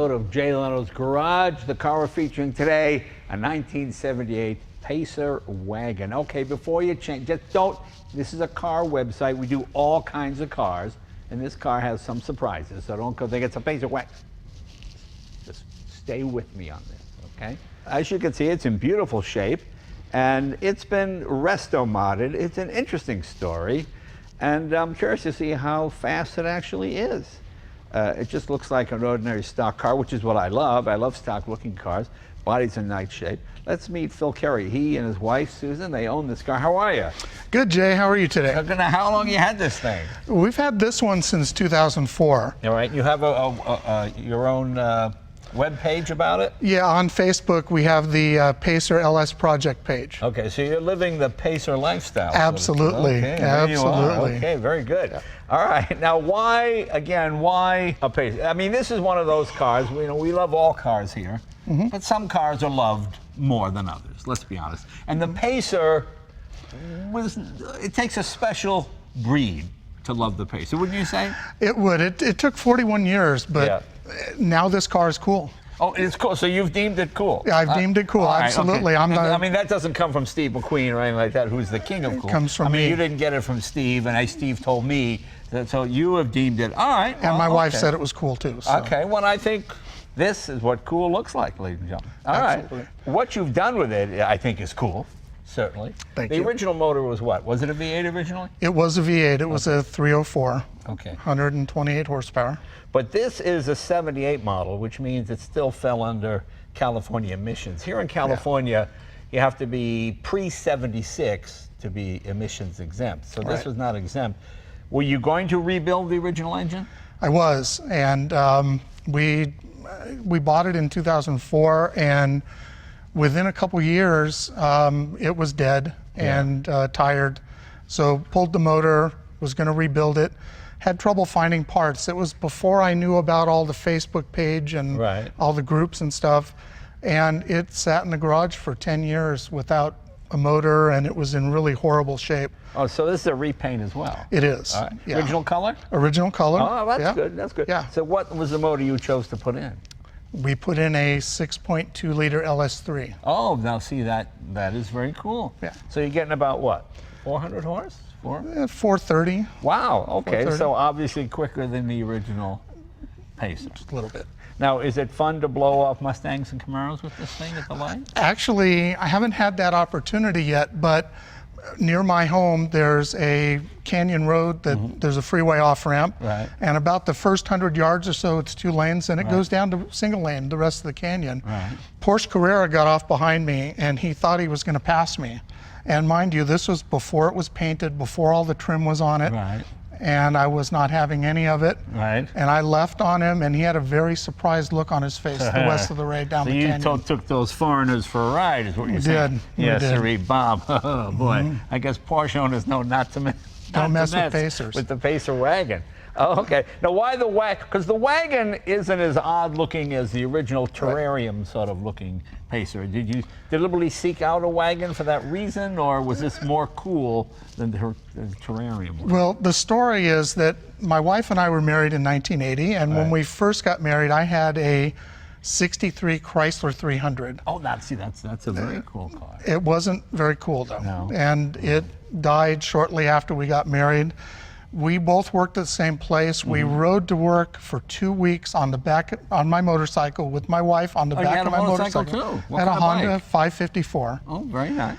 episode of Jay Leno's Garage. The car we're featuring today, a 1978 Pacer Wagon. Okay, before you change, just don't, this is a car website. We do all kinds of cars, and this car has some surprises, so don't go think it's a Pacer Wagon. Just stay with me on this, okay? As you can see, it's in beautiful shape, and it's been resto-modded. It's an interesting story, and I'm curious to see how fast it actually is. It just looks like an ordinary stock car, which is what I love. I love stock-looking cars. Body's in nice shape. Let's meet Phil Carey. He and his wife, Susan, they own this car. How are you? Good, Jay. How are you today? How long you had this thing? We've had this one since 2004. All right. You have your own web page about it? Yeah, on Facebook we have the Pacer LS project page. Okay, so you're living the Pacer lifestyle. Absolutely. Okay, absolutely. Okay, very good. Yeah. All right. Now, why a Pacer? I mean, this is one of those cars. We love all cars here, but some cars are loved more than others. Let's be honest. And the Pacer it takes a special breed to love the Pacer, wouldn't you say? It would. It took 41 years, but now this car is cool. Oh, it's cool. So you've deemed it cool? Yeah, I've deemed it cool. Right, absolutely. Okay. I mean, that doesn't come from Steve McQueen or anything like that, who's the king of cool. It comes from me. You didn't get it from Steve, and Steve told me that. So you have deemed it. All right. And my wife said it was cool too. So. Okay. Well, I think this is what cool looks like, ladies and gentlemen. All Absolutely. right. What you've done with it, I think, is cool. Certainly. Thank you. The original motor was what? Was it a V8 originally? It was a V8. It was a 304. Okay. 128 horsepower. But this is a 78 model, which means it still fell under California emissions. Here in California, you have to be pre-76 to be emissions exempt. So this was not exempt. Were you going to rebuild the original engine? I was, and we bought it in 2004, and within a couple years, it was dead and tired. So pulled the motor, was going to rebuild it. Had trouble finding parts. It was before I knew about all the Facebook page and all the groups and stuff. And it sat in the garage for 10 years without a motor, and it was in really horrible shape. Oh, so this is a repaint as well? It is. All right. Yeah. Original color? Original color. Oh, that's good. That's good. Yeah. So what was the motor you chose to put in? We put in a 6.2 liter LS3. Oh, now see, that is very cool. Yeah. So you're getting about what? 400 horse? 430. Wow, okay, 430. so obviously quicker than the original Pacer. Just a little bit. Now, is it fun to blow off Mustangs and Camaros with this thing at the light? Actually, I haven't had that opportunity yet, but near my home, there's a canyon road that there's a freeway off ramp. Right. And about the first 100 yards or so, it's 2 lanes, and it goes down to single lane the rest of the canyon. Right. Porsche Carrera got off behind me, and he thought he was going to pass me. And mind you, this was before it was painted, before all the trim was on it. Right. And I was not having any of it. Right. And I left on him, and he had a very surprised look on his face the rest of the way down the canyon. So you took those foreigners for a ride, is what you're saying? Yes, sirree, Bob. Oh, boy. I guess Porsche owners know not to mess with Pacers. With the Pacer Wagon. Oh, okay. Now, why the Wagon? Because the Wagon isn't as odd-looking as the original terrarium sort of looking Pacer. Did you deliberately seek out a Wagon for that reason, or was this more cool than the terrarium? Well, the story is that my wife and I were married in 1980, and when we first got married, I had a 63 Chrysler 300. Oh, that's a very cool car. It wasn't very cool, though. No. And it died shortly after we got married. We both worked at the same place. We rode to work for 2 weeks on my motorcycle with my wife on the back of my motorcycle. Too. What Had a kind of Honda bike? 554. Oh, very nice.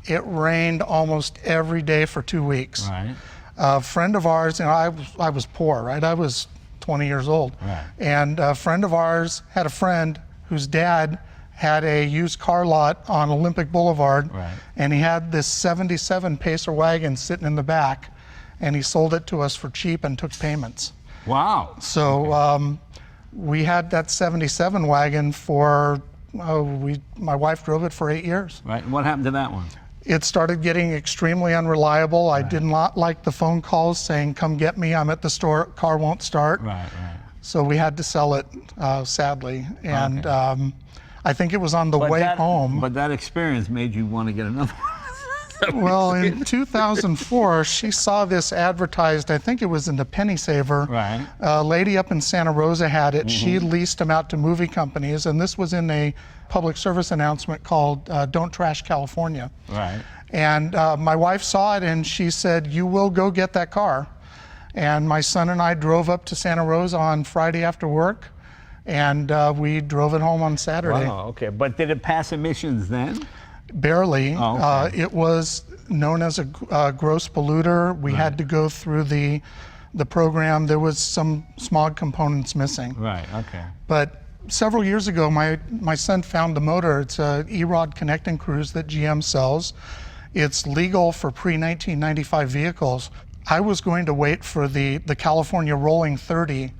It rained almost every day for 2 weeks. Right. A friend of ours, I was poor, right? I was 20 years old. Right. And a friend of ours had a friend whose dad had a used car lot on Olympic Boulevard. Right. And he had this 77 Pacer wagon sitting in the back. And he sold it to us for cheap and took payments. Wow. So we had that 77 wagon for, my wife drove it for 8 years. Right. And what happened to that one? It started getting extremely unreliable. I did not like the phone calls saying, come get me, I'm at the store, car won't start. Right, right. So we had to sell it, sadly. And I think it was on the way home. But that experience made you want to get another one. Well, in 2004, she saw this advertised, I think it was in the Penny Saver. Right. A lady up in Santa Rosa had it. She leased them out to movie companies, and this was in a public service announcement called Don't Trash California. Right. And my wife saw it, and she said, "You will go get that car." And my son and I drove up to Santa Rosa on Friday after work, and we drove it home on Saturday. Wow, okay. But did it pass emissions then? Barely. Oh, okay. It was known as a gross polluter. We had to go through the program. There was some smog components missing. Right, okay. But several years ago, my son found the motor. It's a E-Rod connecting cruise that GM sells. It's legal for pre-1995 vehicles. I was going to wait for the California Rolling 30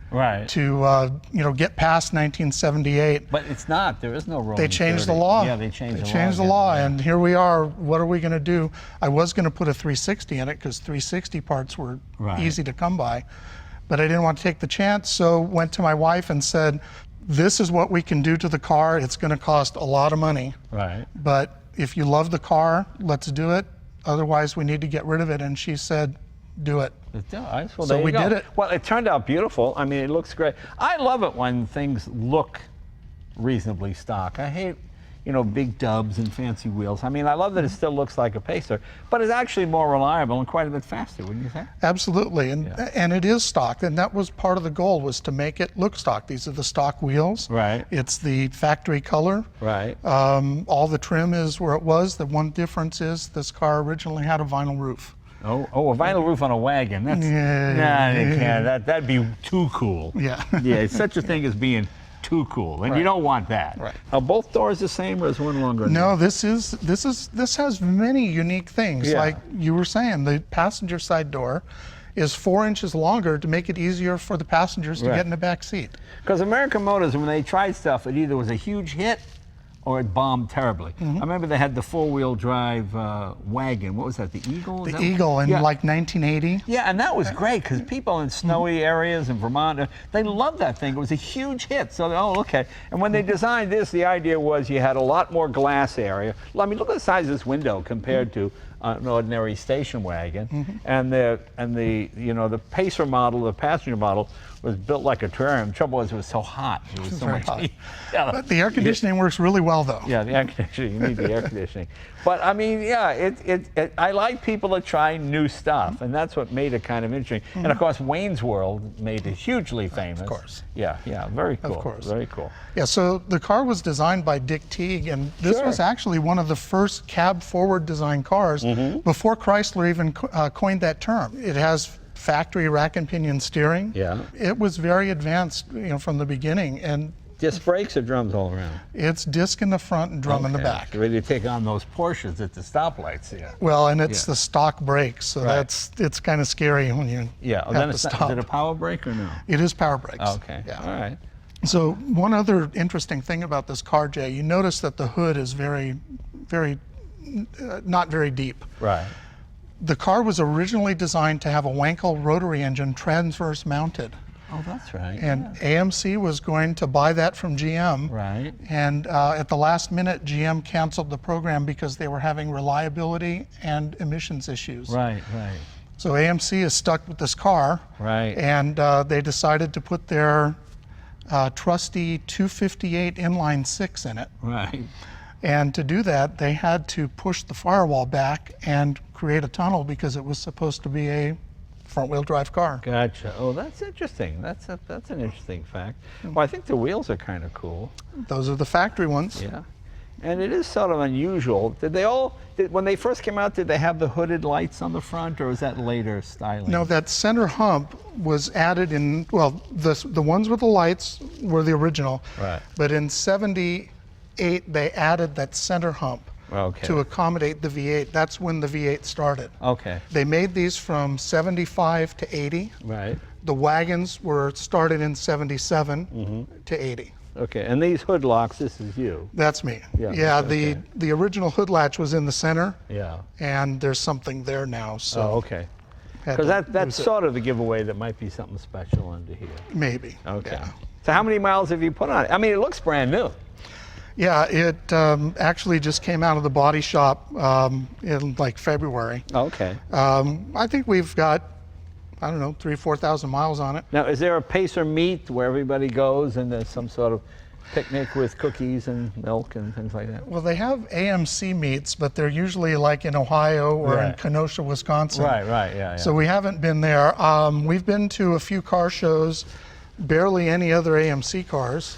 to get past 1978. But it's not. There is no rolling. They changed 30. the law. Yeah, they changed the law. They changed the law, and here we are. What are we going to do? I was going to put a 360 in it because 360 parts were easy to come by, but I didn't want to take the chance. So went to my wife and said, "This is what we can do to the car. It's going to cost a lot of money. Right. But if you love the car, let's do it. Otherwise, we need to get rid of it." And she said, "Do it." Well, So there you we go. did it. Well, it turned out beautiful. I mean, it looks great. I love it when things look reasonably stock. I hate, big dubs and fancy wheels. I mean, I love that it still looks like a Pacer, but it's actually more reliable and quite a bit faster, wouldn't you say? Absolutely, and it is stock, and that was part of the goal, was to make it look stock. These are the stock wheels. Right. It's the factory color. Right. All the trim is where it was. The one difference is this car originally had a vinyl roof. Oh, a vinyl roof on a wagon. That's they can't. That'd be too cool. Yeah. Yeah, it's such a thing as being too cool, and you don't want that. Right. Are both doors the same, or is one longer? No, this has many unique things. Yeah. Like you were saying, the passenger side door is 4 inches longer to make it easier for the passengers to get in the back seat. Because American Motors, when they tried stuff, it either was a huge hit or it bombed terribly. I remember they had the four-wheel drive wagon. What was that, the Eagle? The Eagle in like 1980. Yeah, and that was great because people in snowy areas in Vermont, they loved that thing. It was a huge hit. So, okay. And when they designed this, the idea was you had a lot more glass area. I mean, look at the size of this window compared to an ordinary station wagon. And the Pacer model, the passenger model, was built like a terrarium. Trouble was, it was so hot. It was so very much hot. heat. But the air conditioning works really well, though. Yeah, the air conditioning. You need the air conditioning. But I mean, yeah, I like people that try new stuff, and that's what made it kind of interesting. And of course, Wayne's World made it hugely famous. Of course. Yeah, very cool. Of course. Very cool. Yeah, so the car was designed by Dick Teague, and this was actually one of the first cab-forward design cars before Chrysler even coined that term. It has factory rack and pinion steering. Yeah. It was very advanced, from the beginning, and Disc brakes or drums all around? it's disc in the front and drum in the back. So ready to take on those Porsches at the stoplights. Yeah. Well, and it's the stock brakes, so it's kind of scary when you have Then to it's stop. not, is it a power brake or no? It is power brakes. Okay. Yeah. All right. So one other interesting thing about this car, Jay, you notice that the hood is not very deep. Right. The car was originally designed to have a Wankel rotary engine transverse mounted. Oh, that's right. And AMC was going to buy that from GM. Right. And at the last minute, GM canceled the program because they were having reliability and emissions issues. Right. So AMC is stuck with this car. Right. And they decided to put their trusty 258 inline six in it. Right. And to do that, they had to push the firewall back and create a tunnel because it was supposed to be a front-wheel drive car. Gotcha. Oh, that's interesting. That's an interesting fact. Well, I think the wheels are kind of cool. Those are the factory ones. Yeah. And it is sort of unusual. When they first came out, did they have the hooded lights on the front, or was that later styling? No, that center hump was added in, well, the ones with the lights were the original. Right. But in '78, they added that center hump to accommodate the V8. That's when the V8 started. Okay. They made these from 75 to 80. Right. The wagons were started in 77 to 80. Okay, and these hood locks, this is you. That's me. Yeah, Yeah, okay. the original hood latch was in the center. Yeah. And there's something there now, so. Oh, okay. had Because to that's lose it. sort of the giveaway that might be something special under here. Maybe. Okay. Yeah. So how many miles have you put on it? I mean, it looks brand new. Yeah, it actually just came out of the body shop in like February. Okay. I think we've got, I don't know, 3,000 to 4,000 miles on it. Now, is there a Pacer meet where everybody goes and there's some sort of picnic with cookies and milk and things like that? Well, they have AMC meets, but they're usually like in Ohio or in Kenosha, Wisconsin. Right, yeah. So we haven't been there. We've been to a few car shows, barely any other AMC cars.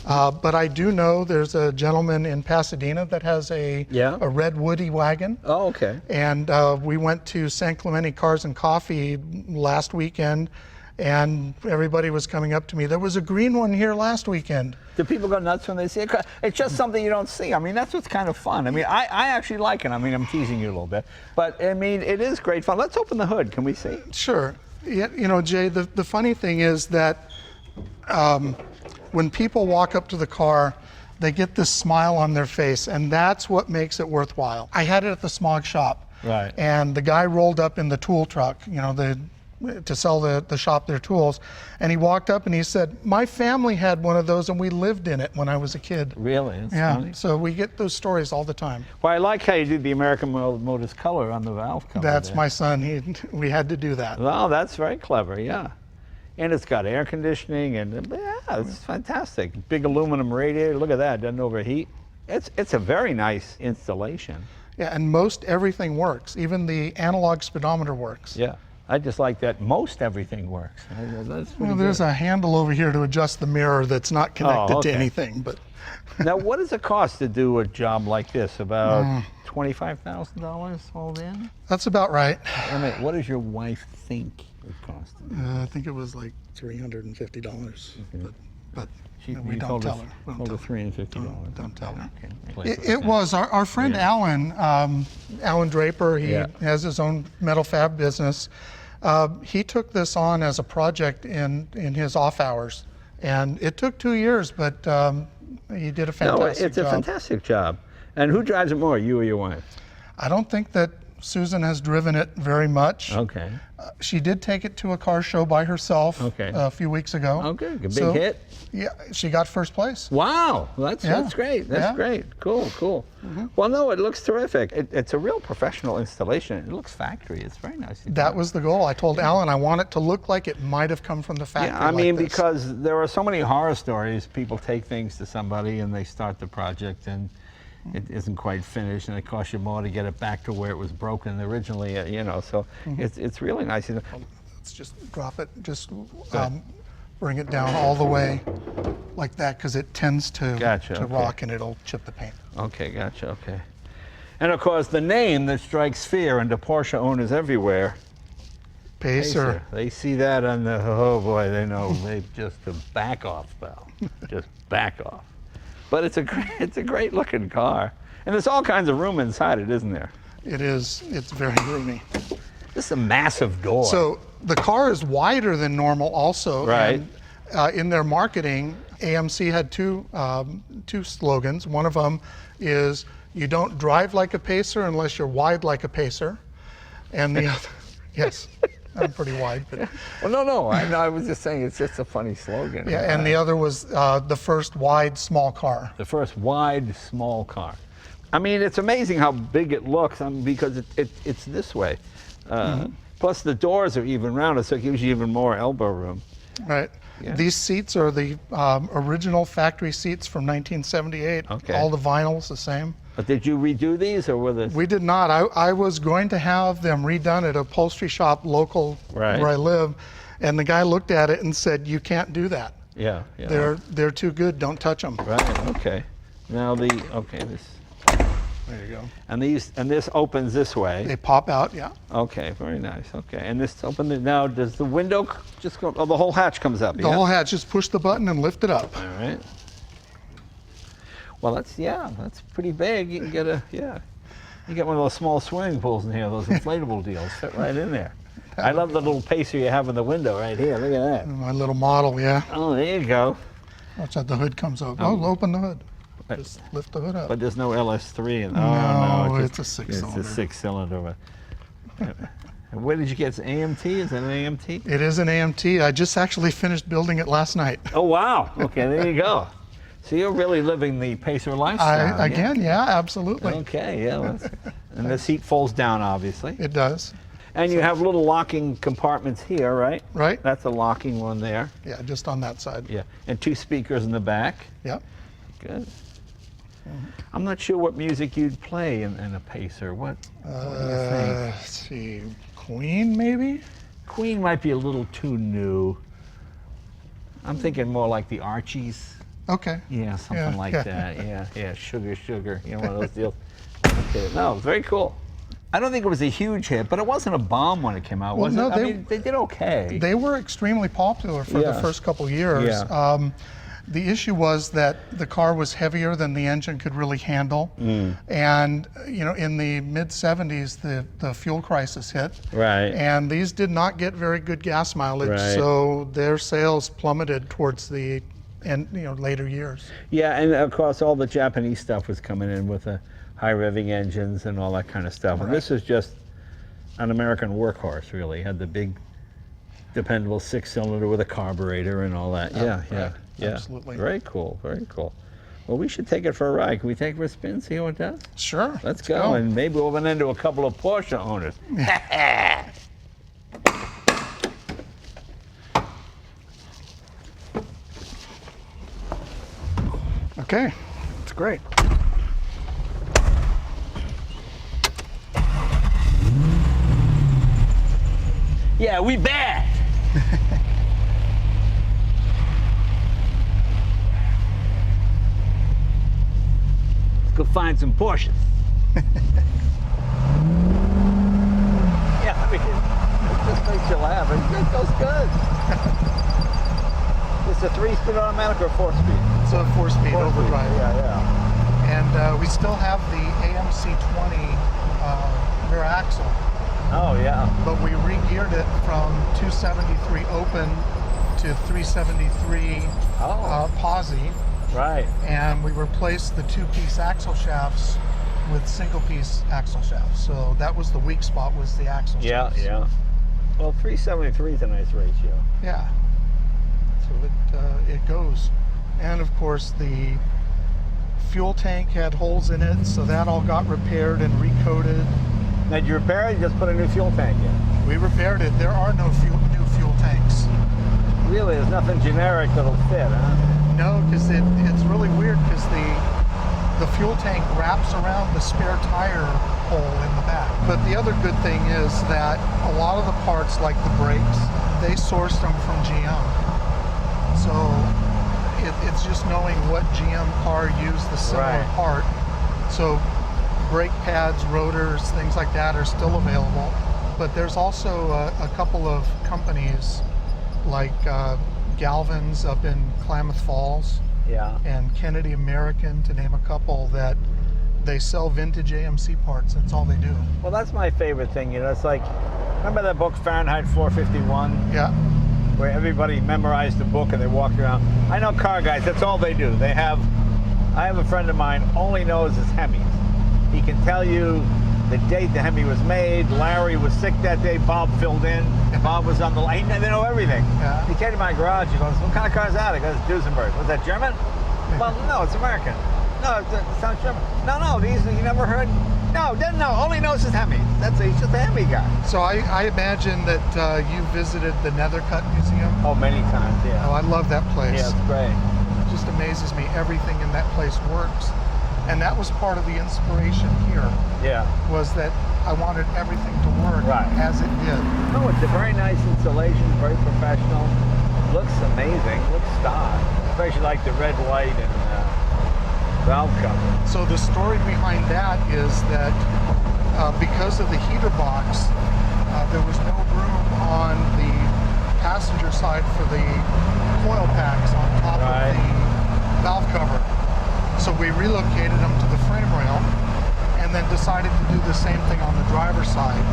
But I do know there's a gentleman in Pasadena that has a red Woody wagon. Oh, okay. And we went to San Clemente Cars and Coffee last weekend, and everybody was coming up to me. There was a green one here last weekend. Do people go nuts when they see it? It's just something you don't see. I mean, that's what's kind of fun. I mean, I actually like it. I mean, I'm teasing you a little bit. But, I mean, it is great fun. Let's open the hood. Can we see? Sure. Yeah, you know, Jay, the funny thing is that when people walk up to the car, they get this smile on their face, and that's what makes it worthwhile. I had it at the Smog shop, right? And the guy rolled up in the tool truck, you know, to sell the shop their tools, and he walked up and he said, "My family had one of those, and we lived in it when I was a kid." Really? That's funny. So we get those stories all the time. Well, I like how you did the American Motors color on the valve cover. That's there. my son. We had to do that. Well, that's very clever. Yeah. And it's got air conditioning, and yeah, it's fantastic. Big aluminum radiator. Look at that, doesn't overheat. It's a very nice installation. Yeah, and most everything works. Even the analog speedometer works. Yeah, I just like that most everything works. Well, there's a handle over here to adjust the mirror that's not connected to anything. But now, what does it cost to do a job like this? About $25,000 all in? That's about right. I mean, what does your wife think it cost? I think it was like $350. Okay. But we you don't tell her. Told her $350. Don't tell her. Okay. It was our friend Alan, Alan Draper. He has his own metal fab business. He took this on as a project in his off hours, and it took 2 years, but he did a fantastic job. It's a fantastic job. And who drives it more, you or your wife? I don't think that Susan has driven it very much. Okay. She did take it to a car show by herself a few weeks ago. Okay, a big hit? Yeah, she got first place. Wow, that's great. That's great. Cool. Mm-hmm. Well, no, it looks terrific. It's a real professional installation. It looks factory. It's very nice. That was the goal. I told Alan I want it to look like it might have come from the factory. Yeah, I mean, because there are so many horror stories. People take things to somebody and they start the project and it isn't quite finished, and it costs you more to get it back to where it was broken originally. You know, so it's really nice. Let's just drop it. Just bring it down all the way like that, because it tends to rock and it'll chip the paint. Okay, gotcha. Okay. And of course, the name that strikes fear into Porsche owners everywhere. Pacer. They see that on the, oh boy, they know they just to back off, pal. Just back off. But it's a great looking car. And there's all kinds of room inside it, isn't there? It is. It's very roomy. This is a massive door. So the car is wider than normal also. Right. And, in their marketing, AMC had two slogans. One of them is, "You don't drive like a pacer unless you're wide like a pacer." And the other, yes, I'm pretty wide. But, well, no, I was just saying it's just a funny slogan. Yeah, and the other was the first wide small car. The first wide small car. I mean, it's amazing how big it looks because it's this way. Plus the doors are even rounded, so it gives you even more elbow room. Right. Yeah. These seats are the original factory seats from 1978. Okay. All the vinyl's the same. But did you redo these, or were they? We did not. I was going to have them redone at a upholstery shop local where I live, and the guy looked at it and said, "You can't do that. Yeah. They're too good. Don't touch them." Right. Okay. Now this. There you go. And this opens this way. They pop out. Yeah. Okay. Very nice. Okay. And this open now. Does the window just go? Oh, the whole hatch comes up. The whole hatch. Just push the button and lift it up. All right. Well, that's pretty big. You can get you get one of those small swimming pools in here. Those inflatable deals fit right in there. I love the little pacer you have in the window right here. Look at that. My little model, yeah. Oh, there you go. Watch out, the hood comes up. Oh, open the hood. Just lift the hood up. But there's no LS3 in. No, it's a six-cylinder. It's a six-cylinder. Where did you get it? AMT? Is it an AMT? It is an AMT. I just actually finished building it last night. Oh, wow. Okay, there you go. So you're really living the Pacer lifestyle. Again, yeah, absolutely. Okay, yeah. And the seat folds down, obviously. It does. And you have little locking compartments here, right? Right. That's a locking one there. Yeah, just on that side. Yeah. And 2 speakers in the back. Yep. Good. I'm not sure what music you'd play in a Pacer. What do you think? Let's see, Queen maybe? Queen might be a little too new. I'm thinking more like the Archies. Okay. Yeah, something like that. Yeah, Sugar, Sugar. You know, one of those deals. Okay. No, very cool. I don't think it was a huge hit, but it wasn't a bomb when it came out, was no, it? I mean, they did okay. They were extremely popular for the first couple years. Yeah. The issue was that the car was heavier than the engine could really handle. And, you know, in the mid-70s, the fuel crisis hit. Right. And these did not get very good gas mileage, Right. so their sales plummeted towards the later years. Yeah, and of course, all the Japanese stuff was coming in with the high revving engines and all that kind of stuff. And this is just an American workhorse, really. Had the big, dependable 6-cylinder with a carburetor and all that. Yeah. Absolutely. Very cool, very cool. Well, we should take it for a ride. Can we take it for a spin, see how it does? Sure. Let's go. And maybe we'll run into a couple of Porsche owners. Okay, that's great. Yeah, we bad. Let's go find some Porsches. Yeah, I mean, it just makes you laugh. It goes good. It's a 3-speed automatic or 4-speed? It's a 4-speed overdrive. Yeah. And we still have the AMC 20 rear axle. Oh, yeah. But we re-geared it from 273 open to 373 posi. Right. And we replaced the 2-piece axle shafts with single-piece axle shafts. So that was the weak spot, was the axle shafts. Yeah. Well, 373 is a nice ratio. Yeah. So it goes. And of course the fuel tank had holes in it, so that all got repaired and recoated. Now, did you repair it? You just put a new fuel tank in? We repaired it. There are no new fuel tanks. Really, there's nothing generic that'll fit, huh? No, because it's really weird because the fuel tank wraps around the spare tire hole in the back. But the other good thing is that a lot of the parts, like the brakes, they sourced them from GM. So it's just knowing what GM car used the similar part. So brake pads, rotors, things like that are still available. But there's also a couple of companies like Galvin's up in Klamath Falls, and Kennedy American, to name a couple, that they sell vintage AMC parts. That's all they do. Well, that's my favorite thing. You know, it's like, remember that book Fahrenheit 451? Yeah. Where everybody memorized the book and they walked around. I know car guys, that's all they do. I have a friend of mine, only knows his Hemis. He can tell you the date the Hemi was made. Larry was sick that day. Bob filled in. Bob was on the line. They know everything. Yeah. He came to my garage. He goes, "What kind of car is that?" I go, "It's Duesenberg." Was that German? Well, no, it's American. No, it sounds German. No, these you never heard. No, didn't know. Only knows his Hemi. He's just a Hemi guy. So I imagine that you visited the Nethercutt Museum. Oh, many times, yeah. Oh, I love that place. Yeah, it's great. It just amazes me. Everything in that place works. And that was part of the inspiration here. Yeah. Was that I wanted everything to work as it did. No, it's a very nice installation, very professional. Looks amazing. Looks stock. Especially like the red, white, and valve cover. So the story behind that is that because of the heater box, there was no room on the passenger side for the coil packs on top of the valve cover. So we relocated them to the frame rail and then decided to do the same thing on the driver's side.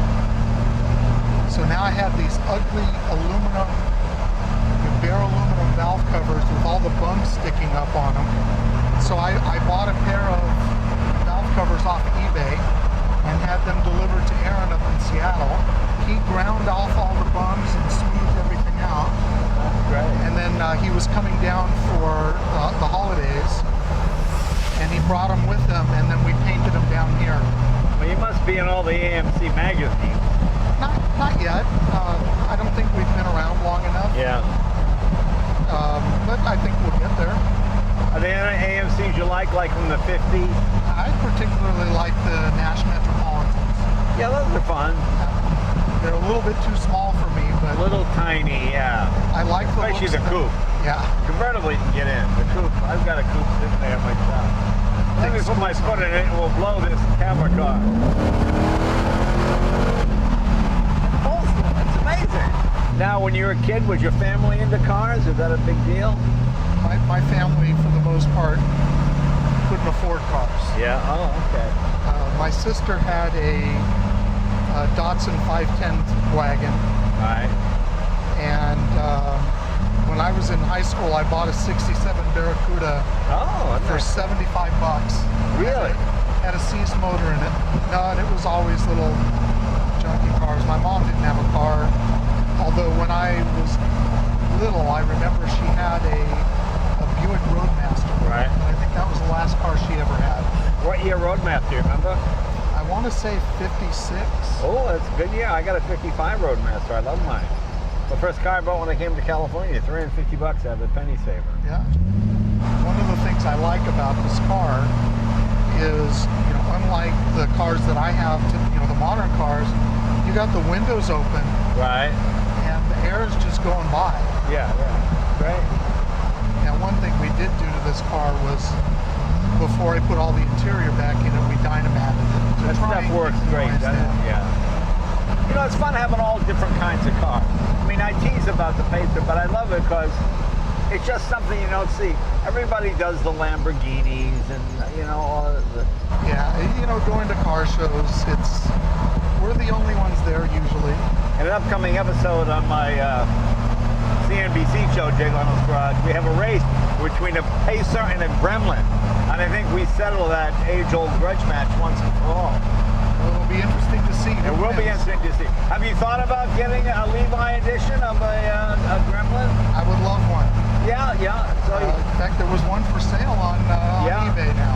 So now I have these ugly aluminum, bare aluminum valve covers with all the bumps sticking up on them. So I bought a pair of valve covers off eBay and had them delivered to Aaron up in Seattle. He ground off all the bumps and smoothed everything out. That's great. And then he was coming down for the holidays, and he brought them with him, and then we painted them down here. Well, you must be in all the AMC magazines. Not yet. I don't think we've been around long enough. Yeah. But I think we'll get there. Are there any AMCs you like from the 50s? I particularly like the Nash Metropolitans. Yeah, those are fun. They're a little bit too small for me, but Little tiny, yeah. I like the Especially looks the of them. coupe. Yeah. Convertible you can get in. The coupe, I've got a coupe sitting there myself. Let me put my foot in it and we'll blow this camera car. It's amazing. Now, when you were a kid, was your family into cars? Is that a big deal? My family, for the most part, couldn't afford cars. Yeah, oh, okay. My sister had a Datsun 510 wagon, All right. and when I was in high school, I bought a '67 Barracuda Oh, for that's nice. $75. Really? Had a Cease motor in it. No, and it was always little junky cars. My mom didn't have a car, although when I was little, I remember she had a Buick Roadmaster. Right. And I think that was the last car she ever had. What year Roadmaster, do you remember? I want to say 56. Oh, that's a good year. I got a 55 Roadmaster. I love mine. The first car I bought when I came to California, $350 out of a penny saver. Yeah. One of the things I like about this car is, unlike the cars that I have, the modern cars, you got the windows open Right. and the air is just going by. Yeah, yeah. Great. Now, one thing we did do to this car was, before I put all the interior back in it, we dynamated it. That stuff works great, doesn't it? Yeah. It's fun having all different kinds of cars. I mean, I tease about the Pacer, but I love it because it's just something you don't see. Everybody does the Lamborghinis and, all of the... Yeah, going to car shows, we're the only ones there usually. In an upcoming episode on my CNBC show, Jay Leno's Garage, we have a race between a Pacer and a Gremlin. And I think we settle that age-old grudge match once and for all. Well, it'll be interesting to see. It will be interesting to see. Have you thought about getting a Levi edition of a Gremlin? I would love one. Yeah, yeah. So, In fact, there was one for sale on Yeah. eBay now.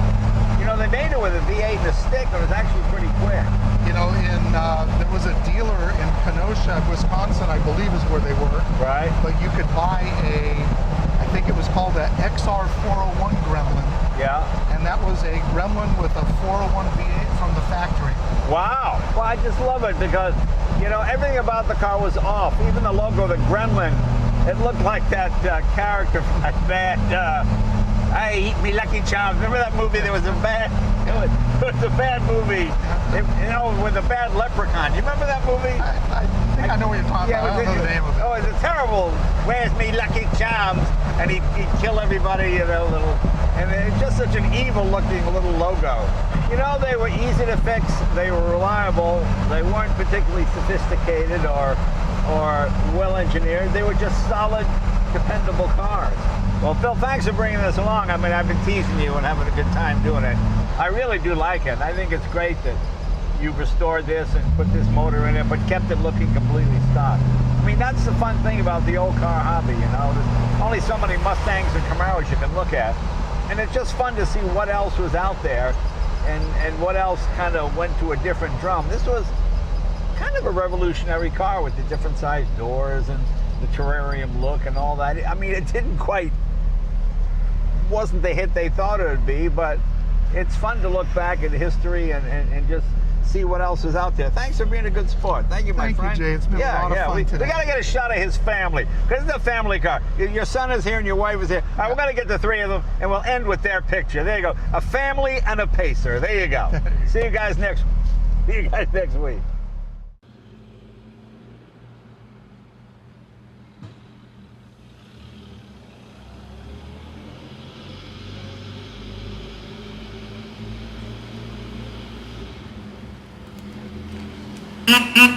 they made it with a V8 and a stick. It was actually pretty quick. There was a dealer in Kenosha, Wisconsin, I believe is where they were. Right. But you could buy I think it was called a XR 401 Gremlin. Yeah. And that was a Gremlin with a 401 V8 from the factory. Wow. Well, I just love it because, everything about the car was off. Even the logo, the Gremlin, it looked like that character from that bad, I Eat Me Lucky Charms. Remember that movie? It was a bad movie, with a bad leprechaun. You remember that movie? I think I know what you're talking about. I don't know the name of it. Oh, it's a terrible, where's me Lucky Charms? And he'd kill everybody, and it's just such an evil-looking little logo. They were easy to fix, they were reliable, they weren't particularly sophisticated or well-engineered. They were just solid, dependable cars. Well, Phil, thanks for bringing this along. I mean, I've been teasing you and having a good time doing it. I really do like it. I think it's great that you've restored this and put this motor in it, but kept it looking completely stock. I mean, that's the fun thing about the old car hobby, There's only so many Mustangs and Camaros you can look at. And it's just fun to see what else was out there and what else kind of went to a different drum. This was kind of a revolutionary car with the different sized doors and the terrarium look and all that. I mean, it wasn't the hit they thought it would be, but it's fun to look back at history and just see what else is out there. Thanks for being a good sport. Thank you, my friend. Thank you, Jay. It's been a lot of fun today. We got to get a shot of his family, because it's a family car. Your son is here and your wife is here. All right, we're going to get the three of them, and we'll end with their picture. There you go. A family and a Pacer. There you go. See you guys next week. Mm-hmm.